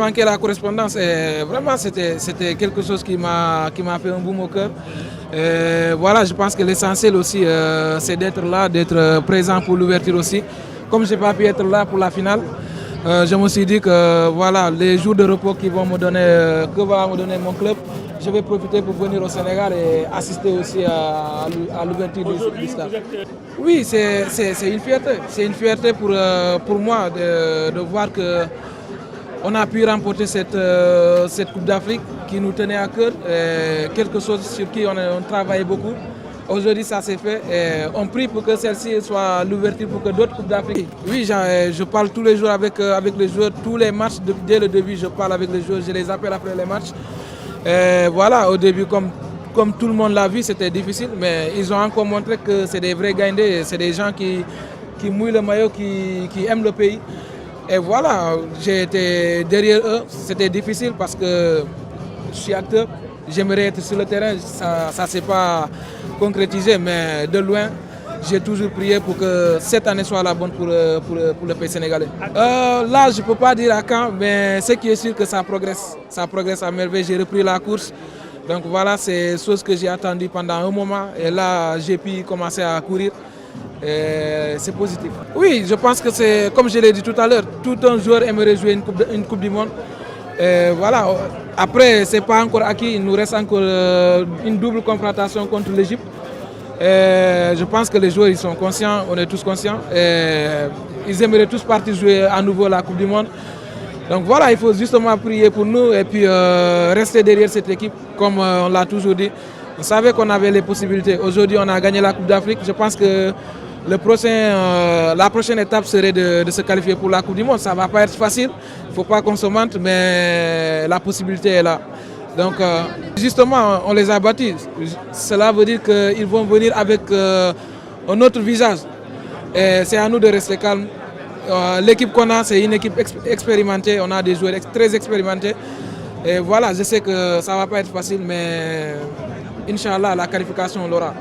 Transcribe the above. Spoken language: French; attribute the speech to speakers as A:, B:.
A: manqué la correspondance et vraiment c'était quelque chose qui m'a fait un boum au cœur. Voilà, je pense que l'essentiel aussi c'est d'être là, d'être présent pour l'ouverture aussi. Comme je n'ai pas pu être là pour la finale, je me suis dit que voilà, les jours de repos que va me donner mon club, je vais profiter pour venir au Sénégal et assister aussi à l'ouverture du stade. Oui, c'est une fierté. C'est une fierté pour moi de voir que on a pu remporter cette Coupe d'Afrique qui nous tenait à cœur, quelque chose sur qui on travaillait beaucoup. Aujourd'hui, ça s'est fait et on prie pour que celle-ci soit l'ouverture pour que d'autres Coupes d'Afrique. Oui, je parle tous les jours avec les joueurs, tous les matchs, dès le début, je parle avec les joueurs, je les appelle après les matchs. Et voilà, au début, comme tout le monde l'a vu, c'était difficile, mais ils ont encore montré que c'est des vrais gagnants, c'est des gens qui mouillent le maillot, qui aiment le pays. Et voilà, j'ai été derrière eux, c'était difficile parce que je suis acteur, j'aimerais être sur le terrain, ça ne s'est pas concrétisé, mais de loin, j'ai toujours prié pour que cette année soit la bonne pour le pays sénégalais. Là, je ne peux pas dire à quand, mais ce qui est sûr que ça progresse à merveille. J'ai repris la course, donc voilà, c'est chose que j'ai attendu pendant un moment, et là, j'ai pu commencer à courir. C'est positif. Oui, je pense que c'est, comme je l'ai dit tout à l'heure, tout un joueur aimerait jouer une coupe du Monde. Voilà. Après, ce n'est pas encore acquis, il nous reste encore une double confrontation contre l'Égypte. Je pense que les joueurs ils sont conscients, on est tous conscients. Ils aimeraient tous partir jouer à nouveau la Coupe du Monde. Donc voilà, il faut justement prier pour nous et puis rester derrière cette équipe, comme on l'a toujours dit. On savait qu'on avait les possibilités. Aujourd'hui, on a gagné la Coupe d'Afrique. Je pense que la prochaine étape serait de se qualifier pour la Coupe du Monde. Ça ne va pas être facile, il ne faut pas qu'on se mente, mais la possibilité est là. Donc justement, on les a battus. Cela veut dire qu'ils vont venir avec un autre visage. Et c'est à nous de rester calmes. L'équipe qu'on a, c'est une équipe expérimentée. On a des joueurs très expérimentés. Et voilà, je sais que ça ne va pas être facile, mais Inch'Allah, la qualification, on l'aura.